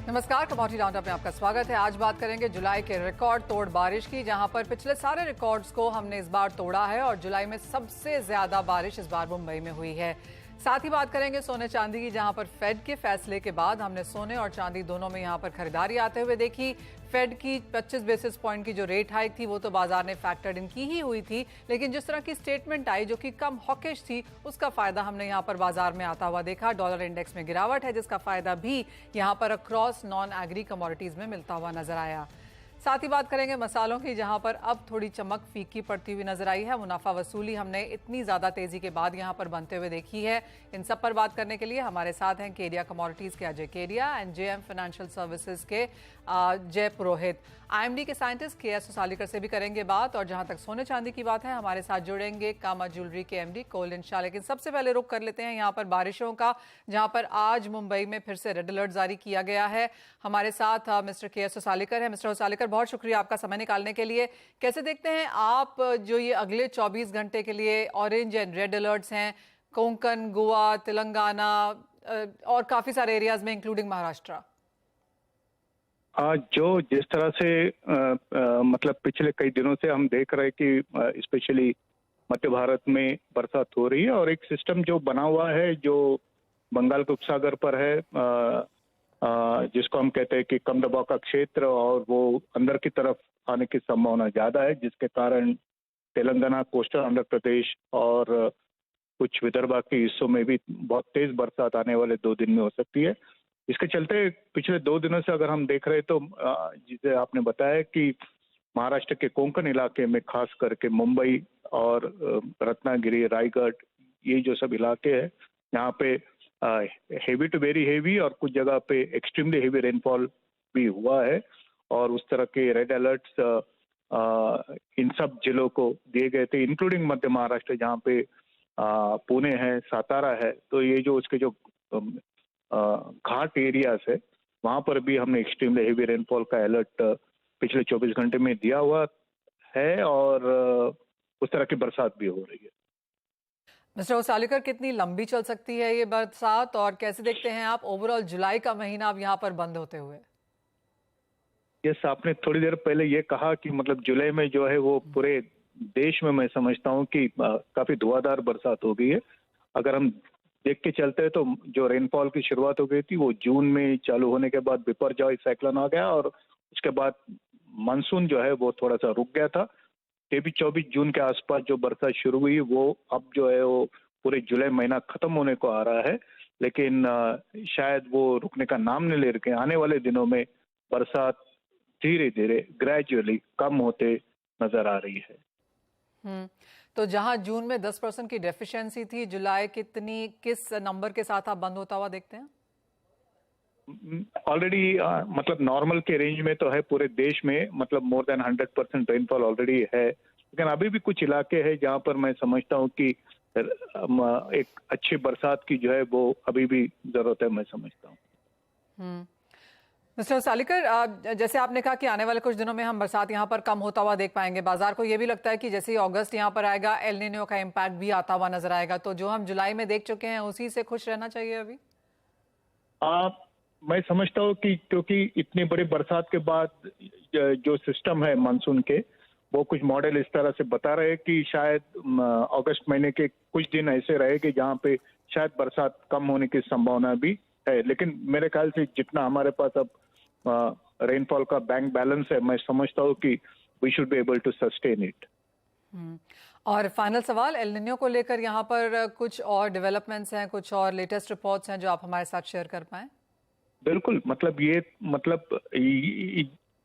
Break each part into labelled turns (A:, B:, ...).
A: नमस्कार, commodity roundup में आपका स्वागत है। आज बात करेंगे जुलाई के रिकॉर्ड तोड़ बारिश की, जहां पर पिछले सारे रिकॉर्ड्स को हमने इस बार तोड़ा है और जुलाई में सबसे ज्यादा बारिश इस बार मुंबई में हुई है। साथ ही बात करेंगे सोने चांदी की, जहां पर फेड के फैसले के बाद हमने सोने और चांदी दोनों में यहां पर खरीदारी आते हुए देखी। फेड की 25 बेसिस पॉइंट की जो रेट हाइक थी वो तो बाजार ने फैक्टर्ड इन की ही हुई थी, लेकिन जिस तरह की स्टेटमेंट आई जो कि कम हॉकिश थी, उसका फायदा हमने यहां पर बाजार में आता हुआ देखा। डॉलर इंडेक्स में गिरावट है, जिसका फायदा भी यहां पर अक्रॉस नॉन एग्री कमोडिटीज में मिलता हुआ नजर आया। साथ ही बात करेंगे मसालों की, जहां पर अब थोड़ी चमक फीकी पड़ती हुई नजर आई है। मुनाफा वसूली हमने इतनी ज्यादा तेजी के बाद यहां पर बनते हुए देखी है। इन सब पर बात करने के लिए हमारे साथ हैं केडिया कमोडिटीज के Ajay Kedia and JM financial services के जय पुरोहित। आईएमडी के साइंटिस्ट केएस उसालीकर से भी करेंगे बात, और जहां तक सोने चांदी की बात है हमारे साथ जुड़ेंगे कामा ज्वेलरी के एमडी कोलिन शाह। लेकिन सबसे पहले रुख कर लेते हैं यहां पर बारिशों का, जहां पर आज मुंबई में फिर से रेड अलर्ट जारी किया गया है। हमारे साथ मिस्टर केएस उसालीकर है। मिस्टर उसालीकर, बहुत शुक्रिया आपका समय निकालने के लिए। कैसे देखते हैं आप जो ये अगले 24 घंटे के लिए ऑरेंज एंड रेड अलर्ट्स हैं कोंकण, गोवा, तेलंगाना और काफी सारे एरियाज में इंक्लूडिंग महाराष्ट्र?
B: जो जिस तरह से मतलब पिछले कई दिनों से हम देख रहे हैं कि स्पेशली मध्य भारत में बरसात हो रही है, और एक सिस्टम जो बना हुआ है जो बंगाल के उपसागर पर है, जिसको हम कहते हैं कि कम दबाव का क्षेत्र, और वो अंदर की तरफ आने की संभावना ज्यादा है, जिसके कारण तेलंगाना, कोस्टल आंध्र प्रदेश और कुछ विदर्भ के हिस्सों में भी बहुत तेज बरसात आने वाले 2 दिन में हो सकती है। इसके चलते पिछले 2 दिनों से अगर हम देख रहे हैं तो जिसे आपने बताया कि महाराष्ट्र के कोंकण इलाके में खास करके मुंबई और रत्नागिरी, रायगढ़, ये जो सब इलाके हैं, यहाँ पे हेवी टू वेरी हेवी और कुछ जगह पे एक्सट्रीमली हेवी रेनफॉल भी हुआ है, और उस तरह के रेड अलर्ट्स इन सब जिलों को दिए गए थे, इंक्लूडिंग मध्य महाराष्ट्र, जहाँ पे पुणे है, सातारा है। तो ये जो उसके जो घाट एरियाज है, वहां पर भी हमने एक्सट्रीमली हेवी रेनफॉल का अलर्ट पिछले 24 घंटे में दिया हुआ है, और उस तरह की बरसात भी हो रही है।
A: मिस्टर उसालीकर, कितनी लंबी चल सकती है ये बरसात, और कैसे देखते हैं आप ओवरऑल जुलाई का महीना अब यहाँ पर बंद होते हुए?
B: यस, आपने थोड़ी देर पहले ये कहा कि मतलब जुलाई में जो है वो पूरे देश में मैं समझता हूँ कि काफी धुआंधार बरसात हो गई है। अगर हम देख के चलते हैं तो जो रेनफॉल की शुरुआत हो गई थी वो जून में चालू होने के बाद बिपरजॉय साइक्लोन आ गया, और उसके बाद मानसून जो है वो थोड़ा सा रुक गया था। 23-24 जून के आसपास जो बरसात शुरू हुई वो अब जो है वो पूरे जुलाई महीना खत्म होने को आ रहा है, लेकिन शायद वो रुकने का नाम नहीं ले रहे। आने वाले दिनों में बरसात धीरे धीरे ग्रेजुअली कम होते नजर आ रही है।
A: तो जहां जून में 10% की डेफिशिएंसी थी, जुलाई किस नंबर के साथ आप बंद होता हुआ देखते हैं?
B: ऑलरेडी मतलब नॉर्मल के रेंज में तो है पूरे देश में, मतलब मोर देन 100% रेनफॉल ऑलरेडी है, लेकिन अभी भी कुछ इलाके हैं जहां पर मैं समझता हूं कि एक अच्छी बरसात की जो है वो अभी भी जरूरत है, मैं समझता हूं।
A: मिस्टर उसालीकर, जैसे आपने कहा कि आने वाले कुछ दिनों में हम बरसात यहाँ पर कम होता हुआ देख पाएंगे, बाजार को ये भी लगता है कि जैसे ही अगस्त यहाँ पर आएगा एल नीनो का इम्पैक्ट भी आता हुआ नजर आएगा, तो जो हम जुलाई में देख चुके हैं उसी से खुश रहना चाहिए अभी?
B: मैं समझता हूँ कि क्योंकि इतनी बड़ी बरसात के बाद जो सिस्टम है मानसून के, वो कुछ मॉडल इस तरह से बता रहे हैं कि शायद अगस्त महीने के कुछ दिन ऐसे रहेंगे जहाँ पे शायद बरसात कम होने की संभावना भी है। लेकिन मेरे ख्याल से जितना हमारे पास अब रेनफॉल का बैंक बैलेंस है, मैं समझता हूँ कि we should be able to sustain it.
A: और फाइनल सवाल, एल निनो को लेकर यहाँ पर कुछ और डेवलपमेंट्स हैं, कुछ और लेटेस्ट रिपोर्ट्स हैं जो आप हमारे साथ शेयर कर पाएं?
B: बिल्कुल, मतलब ये मतलब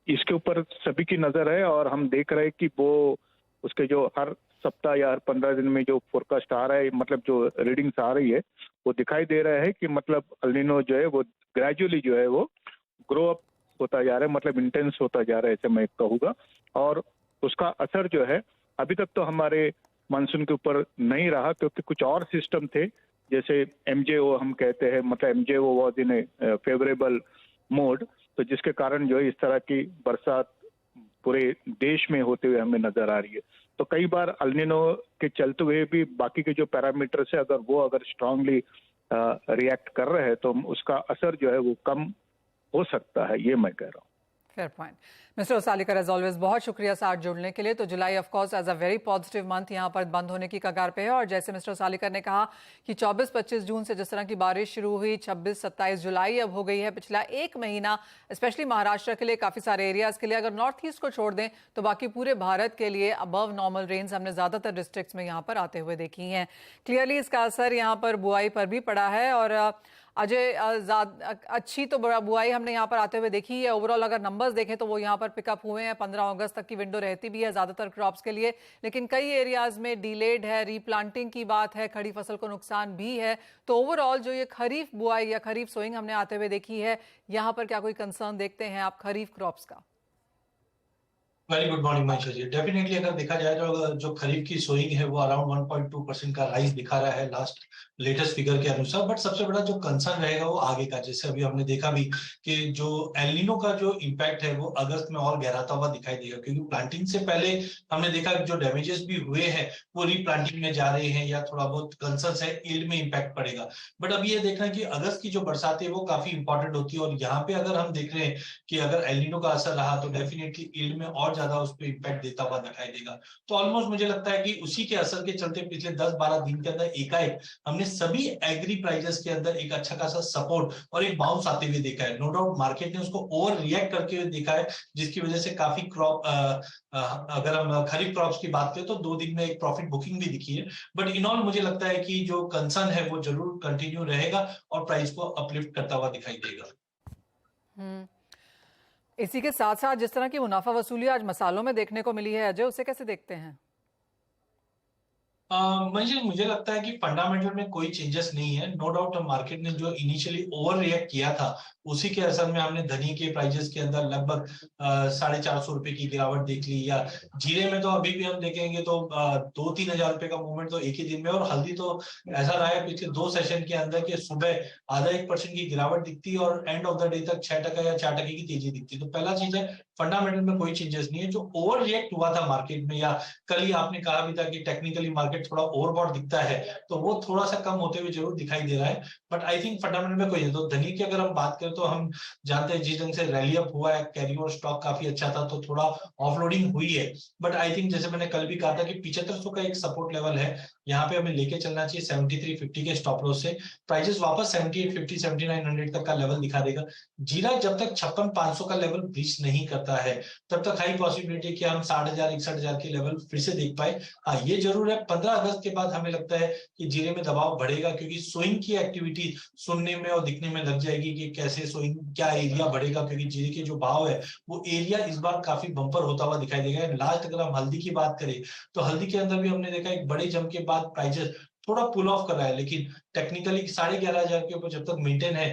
B: इसके ऊपर सभी की नजर है, और हम देख रहे हैं कि वो उसके जो हर सप्ताह या हर 15 दिन में जो फोरकास्ट आ रहा है, मतलब जो रीडिंग्स आ रही है, वो दिखाई दे रहा है कि मतलब एल निनो जो है वो ग्रेजुअली जो है वो ग्रो अप होता जा रहा है, मतलब इंटेंस होता जा रहा है, ऐसे मैं कहूँगा। और उसका असर जो है अभी तक तो हमारे मानसून के ऊपर नहीं रहा, क्योंकि कुछ और सिस्टम थे, जैसे एमजेओ हम कहते हैं, मतलब MJO was in a favourable mode, तो जिसके कारण जो है इस तरह की बरसात पूरे देश में होते हुए हमें नजर आ रही है। तो कई बार एल निनो के चलते हुए भी बाकी के जो पैरामीटर्स है, अगर स्ट्रांगली रिएक्ट कर रहे हैं तो उसका असर जो है वो कम हो सकता है, ये मैं कह रहा हूँ।
A: Fair point. Mister Osalikar, as always बहुत शुक्रिया साथ जुड़ने के लिए। तो July of course as a very positive month यहाँ पर बंद होने की कगार पे है, और जैसे मिस्टर ओसालीकर ने कहा कि 24-25 जून से जिस तरह की बारिश शुरू हुई, 26-27 जुलाई अब हो गई है, पिछला एक महीना स्पेशली महाराष्ट्र के लिए, काफ़ी सारे एरियाज के लिए, अगर नॉर्थ ईस्ट को छोड़ दें तो बाकी पूरे भारत के लिए अबव नॉर्मल रेंज हमने ज़्यादातर डिस्ट्रिक्ट्स में यहाँ पर आते हुए देखी हैं। क्लियरली इसका असर यहाँ पर बुआई पर भी पड़ा है, और अजय, अच्छी तो बड़ा बुआई हमने यहाँ पर आते हुए देखी है। ओवरऑल अगर नंबर्स देखें तो वो यहाँ पर पिकअप हुए हैं, 15 अगस्त तक की विंडो रहती भी है ज़्यादातर क्रॉप्स के लिए, लेकिन कई एरियाज में डिलेड है, रीप्लांटिंग की बात है, खड़ी फसल को नुकसान भी है। तो ओवरऑल जो ये खरीफ बुआई या खरीफ सोइंग हमने आते हुए देखी है, यहाँ पर क्या कोई कंसर्न देखते हैं आप खरीफ क्रॉप्स का?
C: Very good morning Mahesh ji. Definitely अगर देखा जाए तो जो खरीफ की सोइंग है वो अराउंड 1.2% का राइज दिखा रहा है लास्ट लेटेस्ट फिगर के अनुसार। बट सबसे बड़ा जो कंसर्न रहेगा वो आगे का, जैसे अभी हमने देखा भी कि जो एलिनो का जो इम्पैक्ट है वो अगस्त में और गहराता हुआ दिखाई देगा, क्योंकि प्लांटिंग से पहले हमने देखा जो डैमेजेस भी हुए हैं वो रीप्लांटिंग में जा रहे हैं, या थोड़ा बहुत कंसर्न है यील्ड में इम्पैक्ट पड़ेगा। बट अब ये देखना है कि अगस्त की जो बरसात है वो काफी इंपॉर्टेंट होती है, और यहाँ पे अगर हम देख रहे हैं कि अगर एलिनो का असर रहा तो डेफिनेटली यील्ड में और ज्यादा उस पर इम्पैक्ट देता हुआ दिखाई देगा। तो ऑलमोस्ट मुझे लगता है कि उसी के असर के चलते पिछले 10-12 दिन के अंदर एकाएक हमने सभी एग्री प्राइजेस के अंदर एक अच्छा खासा सपोर्ट और एक बाउंस आते हुए देखा है। नो डाउट मार्केट ने उसको ओवर रिएक्ट करके हुए देखा है, जिसकी वजह से काफी क्रॉप अगर हम खरीफ क्रॉप्स की बात करें तो 2 दिन में एक प्रॉफिट बुकिंग भी दिखी है। बट इन ऑल मुझे लगता है कि जो कंसर्न है वो जरूर कंटिन्यू रहेगा और प्राइस को अपलिफ्ट करता हुआ दिखाई देगा।
A: इसी के साथ साथ जिस तरह की मुनाफा वसूली आज मसालों में देखने को मिली है, अजय, उसे कैसे देखते हैं?
C: मुझे लगता है कि फंडामेंटल में कोई चेंजेस नहीं है। नो डाउट मार्केट ने जो इनिशियली ओवर रिएक्ट किया था उसी के असर में हमने धनिया के प्राइजेस के अंदर लगभग 450 रुपए की गिरावट देख ली, या जीरे में तो अभी भी हम देखेंगे तो 2-3 हजार रुपए का मूवमेंट तो एक ही दिन में। और हल्दी तो ऐसा रहा है पिछले 2 सेशन के अंदर कि सुबह आधा 1% की गिरावट दिखती है और एंड ऑफ द डे तक 6% या 4% की तेजी दिखती है। तो पहला चीज है फंडामेंटल में कोई चेंजेस नहीं है। जो ओवर रिएक्ट हुआ था मार्केट में, या कल ही आपने कहा भी था कि टेक्निकली मार्केट थोड़ा ओवरबॉट दिखता है, तो वो थोड़ा सा कम होते हुए जरूर दिखाई दे रहा है। बट आई थिंक फंडामेंटल में कोई नहीं। तो धनिया की अगर हम बात करें तो हम जानते हैं जिस ढंग से रैली अप हुआ है, कैरी ओवर स्टॉक काफी अच्छा था, तो थोड़ा ऑफलोडिंग हुई है। बट आई थिंक जैसे मैंने कल भी कहा था कि 7500 का एक सपोर्ट लेवल है, यहाँ पे हमें लेके चलना चाहिए 7350 के स्टॉप लॉस से। प्राइजेस वापस 7850 7900 तक का लेवल दिखा देगा। जीरा जब तक 56,500 का लेवल ब्रीच नहीं करता है तब तक हाई पॉसिबिलिटी कि हम 60,000 61,000 के लेवल फिर से देख पाए। हाँ, ये जरूर है 15 अगस्त के बाद हमें लगता है कि जीरे में दबाव बढ़ेगा, क्योंकि सोइंग की एक्टिविटी सुनने में और दिखने में लग जाएगी कि कैसे सोइंग क्या एरिया बढ़ेगा, क्योंकि जीरे के जो भाव है वो एरिया इस बार काफी बम्पर होता हुआ दिखाई देगा। लास्ट अगर हम हल्दी की बात करें तो हल्दी के अंदर भी हमने देखा एक बड़े जंप के बाद प्राइजेस थोड़ा पुल ऑफ कर रहा है, लेकिन टेक्निकली 11,500 के ऊपर जब तक मेंटेन है,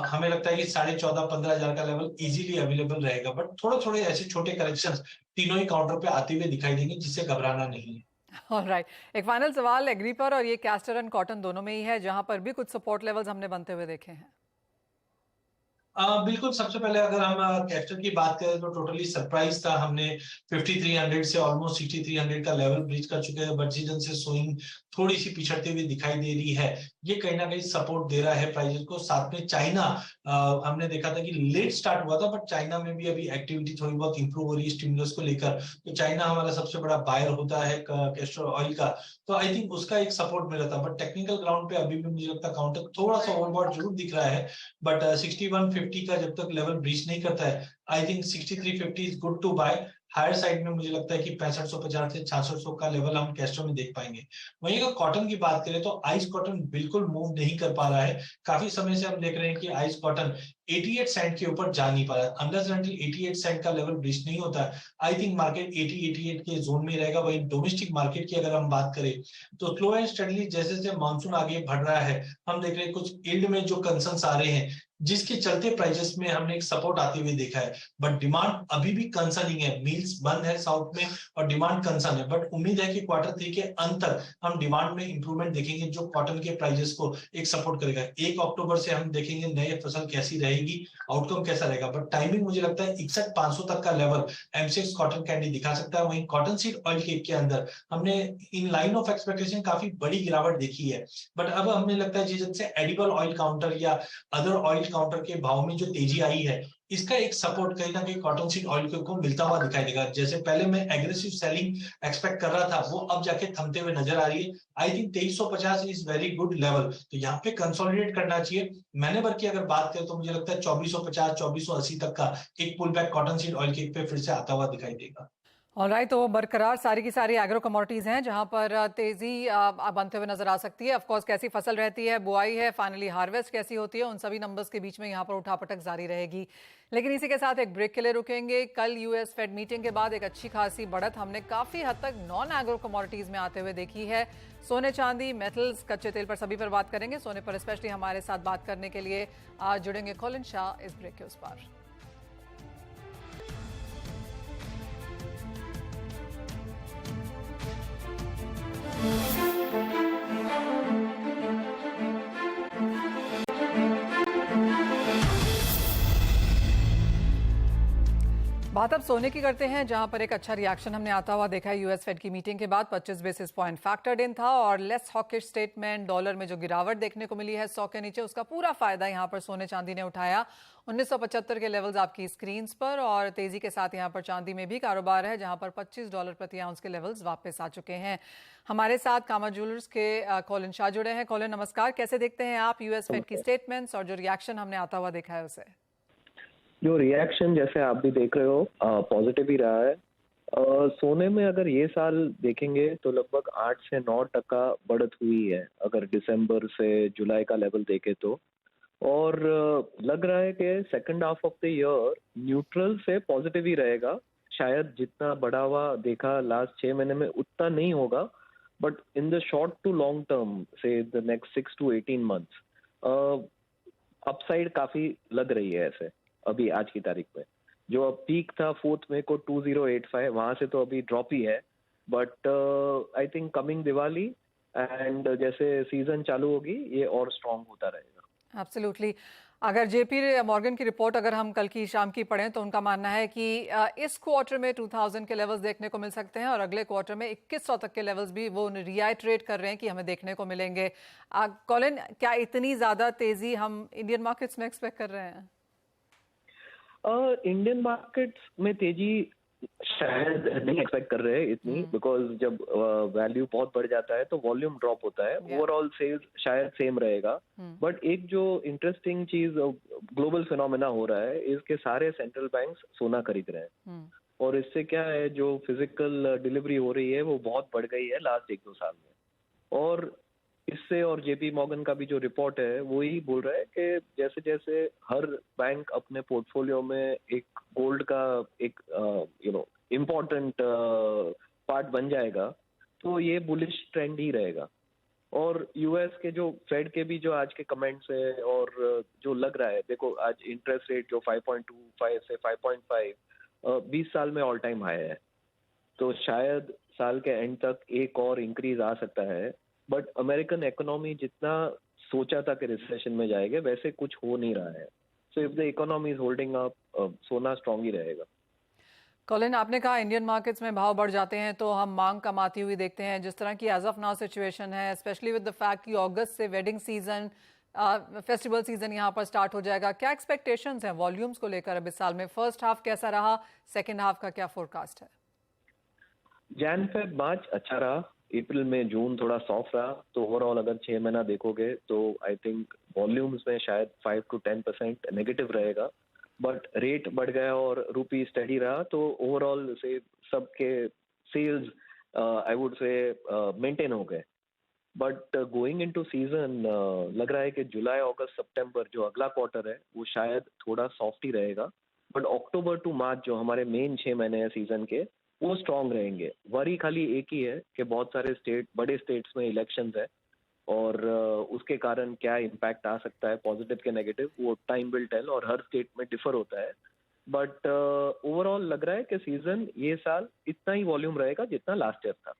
C: हमें लगता है कि 14,500-15,000 का लेवल इजीली अवेलेबल रहेगा। बट थोड़े थोड़े ऐसे छोटे करेक्शन तीनों ही काउंटर पे आते हुए दिखाई देंगे, जिससे घबराना नहीं है।
A: ऑलराइट, एक फाइनल सवाल एग्री पर, और ये कैस्टर एंड कॉटन दोनों में ही है, जहां पर भी कुछ सपोर्ट लेवल्स हमने बनते हुए देखे हैं।
C: बिल्कुल, सबसे पहले अगर हम कैस्टर की बात करें तो टोटली सरप्राइज था। हमने 5300 से ऑलमोस्ट 6300 का लेवल ब्रीच कर चुके हैं, बट सीजन से सोइंग थोड़ी सी पिछड़ते हुए दिखाई दे रही है। ये कहीं ना कहीं सपोर्ट दे रहा है प्राइजेस को। साथ में चाइना, हमने देखा था कि लेट स्टार्ट हुआ था, बट चाइना में भी अभी एक्टिविटी थोड़ी बहुत इंप्रूव हो रही है स्टिमुलस को लेकर। तो चाइना हमारा सबसे बड़ा बायर होता है कैस्टर ऑयल का, तो आई थिंक उसका एक सपोर्ट मिला था। बट टेक्निकल ग्राउंड पे अभी भी मुझे लगता है काउंटर थोड़ा सा ओवरबॉट जरूर दिख रहा है। बट 6150 का जब तक लेवल ब्रीच नहीं करता है, I think 6350 is good to buy. Higher side में मुझे लगता है कि 6550 से 6600 का लेवल हम कैस्टर में देख पाएंगे। वहीं अगर कॉटन की बात करें तो आइस कॉटन बिल्कुल मूव नहीं कर पा रहा है। काफी समय से हम देख रहे हैं कि आइस कॉटन 88 सेंट के ऊपर जा नहीं पा रहा है। अनलेस अनटिल 88 सेंट का लेवल ब्रीच नहीं होता है, आई थिंक मार्केट 80-88 के जोन में रहेगा। वहीं डोमेस्टिक मार्केट की अगर हम बात करें तो स्लो एंड स्टडली जैसे जैसे मानसून आगे बढ़ रहा है, हम देख रहे हैं कुछ यील्ड में जो कंसर्न्स आ रहे हैं, जिसके चलते प्राइजेस में हमने एक सपोर्ट आते हुए देखा है। बट डिमांड अभी भी कंसर्निंग है। मिल्स बंद है साउथ में और डिमांड कंसर्न है। बट उम्मीद है कि Q3 के अंत तक हम डिमांड में इंप्रूवमेंट देखेंगे, जो कॉटन के प्राइजेस को एक सपोर्ट करेगा। 1 अक्टूबर से हम देखेंगे नए फसल कैसी रहेगी, आउटकम कैसा रहेगा। बट टाइमिंग मुझे लगता है 61,500 तक का लेवल M6 कॉटन कैंडी दिखा सकता है। वहीं कॉटन सीड ऑयल केक के अंदर हमने इन लाइन ऑफ एक्सपेक्टेशन काफी बड़ी गिरावट देखी है। बट अब हमें लगता है जिस से एडिबल ऑयल काउंटर या अदर ऑयल ऑयल काउंटर के भाव में जो तेजी आई है, इसका एक सपोर्ट कहीं ना कहीं कॉटन सीड ऑयल को मिलता हुआ दिखाई देगा। जैसे पहले मैं एग्रेसिव सेलिंग एक्सपेक्ट कर रहा था, वो अब जाके थमते हुए नजर आ रही है। I think 2350 is very good level, तो यहाँ पे कंसोलिडेट करना चाहिए। मैनेवर की अगर बात करें तो मुझे लगता है 2450 2480 तक का एक pull back cotton seed oil के पे फिर से आता हुआ दिखाई देगा।
A: ऑलराइट, तो बरकरार सारी की सारी एग्रो कमोडिटीज हैं जहां पर तेजी बनते हुए नजर आ सकती है। ऑफ कोर्स कैसी फसल रहती है, बुआई है, फाइनली हार्वेस्ट कैसी होती है, उन सभी नंबर्स के बीच में यहां पर उठापटक जारी रहेगी। लेकिन इसी के साथ एक ब्रेक के लिए रुकेंगे। कल यूएस फेड मीटिंग के बाद एक अच्छी खासी बढ़त हमने काफी हद तक नॉन एग्रो कमोडिटीज में आते हुए देखी है। सोने, चांदी, मेटल्स, कच्चे तेल पर सभी पर बात करेंगे। सोने पर स्पेशली हमारे साथ बात करने के लिए आज जुड़ेंगे कॉलिन शाह इस ब्रेक के उस पार। बात अब सोने की करते हैं, जहां पर एक अच्छा रिएक्शन हमने आता हुआ देखा है। यूएस फेड की मीटिंग के बाद 25 बेसिस पॉइंट फैक्टर्ड इन था और लेस हॉकिश स्टेटमेंट, डॉलर में जो गिरावट देखने को मिली है 100 के नीचे, उसका पूरा फायदा यहां पर सोने चांदी ने उठाया। 1975 के लेवल्स आपकी स्क्रीन पर, और तेजी के साथ यहां पर चांदी में भी कारोबार है, जहां पर $25 प्रति आउंस के लेवल्स वापस आ चुके हैं। हमारे साथ कामा ज्वेलर्स के कॉलिन शाह जुड़े हैं। कॉलिन नमस्कार, कैसे देखते हैं आप यूएस फेड की स्टेटमेंट्स और जो रिएक्शन हमने आता हुआ देखा है उसे?
D: जो रिएक्शन जैसे आप भी देख रहे हो पॉजिटिव ही रहा है। सोने में अगर ये साल देखेंगे तो लगभग 8 से 9% बढ़त हुई है, अगर दिसंबर से जुलाई का लेवल देखे तो। और लग रहा है कि second half of the year neutral से पॉजिटिव ही रहेगा। शायद जितना बढ़ावा देखा लास्ट 6 महीने में उतना नहीं होगा, but in the short to long term say the next 6 to 18 months upside काफी लग रही है ऐसे। अभी आज की तारीख में जो अब पीक था 4 मई को 2085, वहां से तो अभी ड्रॉप ही है। But I think coming Diwali and जैसे सीजन चालू होगी ये और स्ट्रांग होता रहेगा।
A: एब्सोल्युटली। अगर जेपी मॉर्गन की रिपोर्ट अगर हम कल की शाम की पढ़ें तो उनका मानना है कि इस क्वार्टर में 2000 के लेवल्स देखने को मिल सकते हैं और अगले क्वार्टर में 2100 तक के लेवल्स भी वो रियाइट्रेट कर रहे हैं कि हमें देखने को मिलेंगे। कॉलिन, क्या इतनी ज्यादा तेजी हम इंडियन मार्केट्स में एक्सपेक्ट कर रहे हैं?
D: इंडियन मार्केट्स में तेजी शायद नहीं एक्सपेक्ट कर रहे हैं इतनी, बिकॉज जब वैल्यू बहुत बढ़ जाता है तो वॉल्यूम ड्रॉप होता है। ओवरऑल सेल्स शायद सेम रहेगा। बट एक जो इंटरेस्टिंग चीज ग्लोबल फिनोमेना हो रहा है, इसके सारे सेंट्रल बैंक्स सोना खरीद रहे हैं। और इससे क्या है, जो फिजिकल डिलीवरी हो रही है वो बहुत बढ़ गई है लास्ट 1-2 साल में। और इससे और जेपी मॉर्गन का भी जो रिपोर्ट है वो ही बोल रहा है कि जैसे जैसे हर बैंक अपने पोर्टफोलियो में एक गोल्ड का एक इम्पोर्टेंट पार्ट बन जाएगा, तो ये बुलिश ट्रेंड ही रहेगा। और यूएस के जो फेड के भी जो आज के कमेंट्स है और जो लग रहा है, देखो आज इंटरेस्ट रेट जो 5.25 से 5.5 20 साल में ऑल टाइम हाई है, तो शायद साल के एंड तक एक और इंक्रीज आ सकता है। बट अमेरिकन इकोनॉमी जितना सोचा था कि रिसेशन में जाएगा वैसे कुछ हो नहीं रहा है। So if the economy is holding up, सोना स्ट्रांग ही रहेगा।
A: कॉलिन, आपने कहा इंडियन मार्केट्स में भाव बढ़ जाते हैं तो हम मांग कम आती हुई देखते हैं। जिस तरह की एज ऑफ नाउ सिचुएशन है, स्पेशली विद द फैक्ट कि अगस्त से वेडिंग सीजन, फेस्टिवल सीजन यहाँ पर स्टार्ट हो जाएगा, क्या एक्सपेक्टेशंस हैं वॉल्यूम्स को लेकर अब इस साल में? फर्स्ट हाफ कैसा रहा, सेकेंड हाफ का क्या फोरकास्ट है?
D: जैन फेब मार्च अच्छा रहा, अप्रैल में जून थोड़ा सॉफ्ट रहा। तो ओवरऑल अगर 6 महीना देखोगे तो आई थिंक वॉल्यूम्स में शायद 5 to 10% नेगेटिव रहेगा। बट रेट बढ़ गया और रुपी स्टडी रहा, तो ओवरऑल से सबके sales I would say maintain हो गए। बट गोइंग इनटू सीजन लग रहा है कि जुलाई, अगस्त, सितंबर जो अगला क्वार्टर है वो शायद थोड़ा सॉफ्ट ही रहेगा। बट अक्टूबर टू मार्च जो हमारे मेन 6 महीने हैं सीजन के, वो स्ट्रांग रहेंगे। वरी खाली एक ही है कि बहुत सारे बड़े स्टेट्स में इलेक्शंस है और उसके कारण क्या इम्पैक्ट आ सकता है, पॉजिटिव के नेगेटिव, वो टाइम विल टेल और हर स्टेट में डिफर होता है। बट ओवरऑल लग रहा है कि सीजन ये साल इतना ही वॉल्यूम रहेगा जितना लास्ट ईयर था।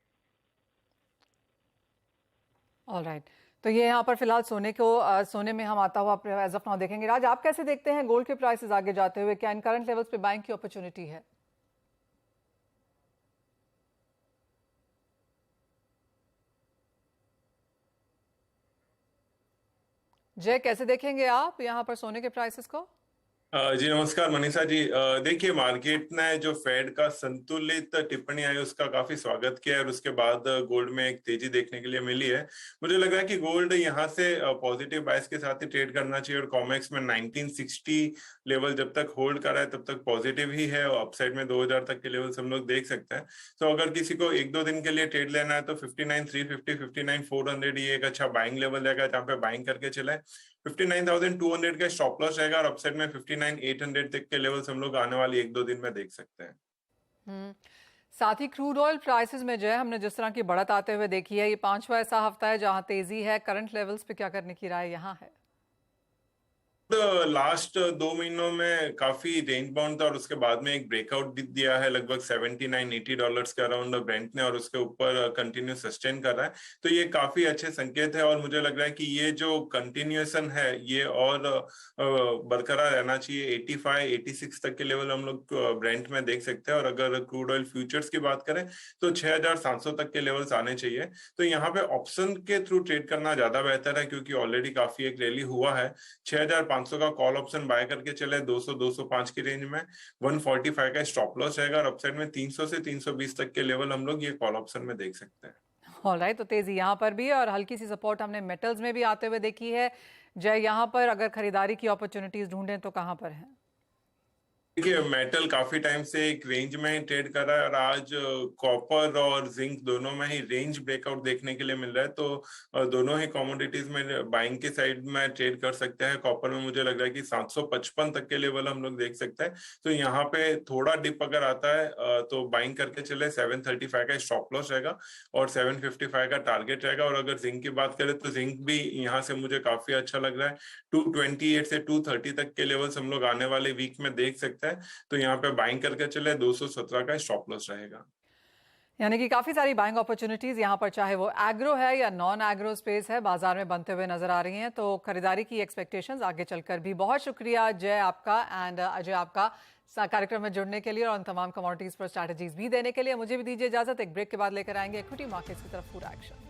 A: ऑलराइट, तो ये यहाँ पर फिलहाल सोने में हम आता हुआ एज ऑफ नाउ देखेंगे। राज, आप कैसे देखते हैं गोल्ड के प्राइसेस आगे जाते हुए? क्या इन करंट लेवल्स पे बाइंग की अपॉर्चुनिटी है? जय, कैसे देखेंगे आप यहाँ पर सोने के प्राइसेस को?
E: जी नमस्कार मनीषा जी। देखिए, मार्केट ने जो फेड का संतुलित टिप्पणी आई उसका काफी स्वागत किया है और उसके बाद गोल्ड में एक तेजी देखने के लिए मिली है। मुझे लग रहा है कि गोल्ड यहाँ से पॉजिटिव बायस के साथ ही ट्रेड करना चाहिए और कॉमेक्स में 1960 लेवल जब तक होल्ड कर रहा है तब तक पॉजिटिव ही है और अपसाइड में 2000 तक के लेवल हम लोग देख सकते हैं। तो अगर किसी को एक दो दिन के लिए ट्रेड लेना है तो 59,350 59,400 ये एक अच्छा बाइंग लेवल रहेगा जहाँ पे बाइंग करके चले। 59,200 का स्टॉप लॉस रहेगा और अपसाइड में 59,800 तक के लेवल्स हम लोग आने वाली एक दो दिन में देख सकते हैं।
A: साथ ही क्रूड ऑयल प्राइसेस में जो है हमने जिस तरह की बढ़त आते हुए देखी है, ये 5वां ऐसा हफ्ता है जहां तेजी है। करंट लेवल्स पे क्या करने की राय यहाँ है?
E: लास्ट 2 महीनों में काफी रेंज बाउंड था और उसके बाद में एक ब्रेकआउट दिया है लगभग $79-80 के अराउंड ब्रेंट ने और उसके ऊपर कंटिन्यू सस्टेन कर रहा है। तो ये काफी अच्छे संकेत है और मुझे लग रहा है कि ये जो कंटिन्यूएशन है ये और बरकरार रहना चाहिए। 85-86 तक के लेवल हम लोग ब्रेंट में देख सकते हैं और अगर क्रूड ऑयल फ्यूचर्स की बात करें तो 6,700 तक के लेवल्स आने चाहिए। तो यहाँ पे ऑप्शन के थ्रू ट्रेड करना ज्यादा बेहतर है क्योंकि ऑलरेडी काफी एक रैली हुआ है। 6,500 का कॉल ऑप्शन बाय करके चले 200-205 की रेंज में। 145 का स्टॉप लॉस रहेगा और अपसाइड में 300 से 320 तक के लेवल हम लोग ये कॉल ऑप्शन में देख सकते हैं।
A: ऑलराइट, तो तेजी यहाँ पर भी और हल्की सी सपोर्ट हमने मेटल्स में भी आते हुए देखी है। जय, यहाँ पर अगर खरीदारी की अपॉर्चुनिटीज ढूंढें तो कहाँ पर है?
E: देखिए, मेटल काफी टाइम से एक रेंज में ही ट्रेड कर रहा है और आज कॉपर और जिंक दोनों में ही रेंज ब्रेकआउट देखने के लिए मिल रहा है। तो दोनों ही कमोडिटीज में बाइंग के साइड में ट्रेड कर सकते हैं। कॉपर में मुझे लग रहा है कि 755 तक के लेवल हम लोग देख सकते हैं। तो यहाँ पे थोड़ा डिप अगर आता है तो बाइंग करके चले। 735 का स्टॉप लॉस रहेगा और 755 का टारगेट रहेगा। और अगर जिंक की बात करें तो जिंक भी यहाँ से मुझे काफी अच्छा लग रहा है। 228 से 230 तक के लेवल्स हम लोग आने वाले वीक में देख सकते हैं। तो यहाँ पे बाइंग करके चले। 217 का स्टॉप लॉस रहेगा।
A: यानी कि काफी सारी बाइंग अपॉर्चुनिटीज यहाँ पर, चाहे वो एग्रो है या नॉन एग्रो स्पेस है, बाजार में बनते हुए नजर आ रही हैं। तो खरीदारी की एक्सपेक्टेशंस आगे चलकर भी। बहुत शुक्रिया जय आपका एंड अजय आपका कार्यक्रम में जुड़ने के लिए और उन तमाम कमोडिटीज पर स्ट्रैटेजीज भी देने के लिए। मुझे भी दीजिए इजाजत। एक ब्रेक के बाद लेकर आएंगे इक्विटी मार्केट्स की तरफ पूरा एक्शन।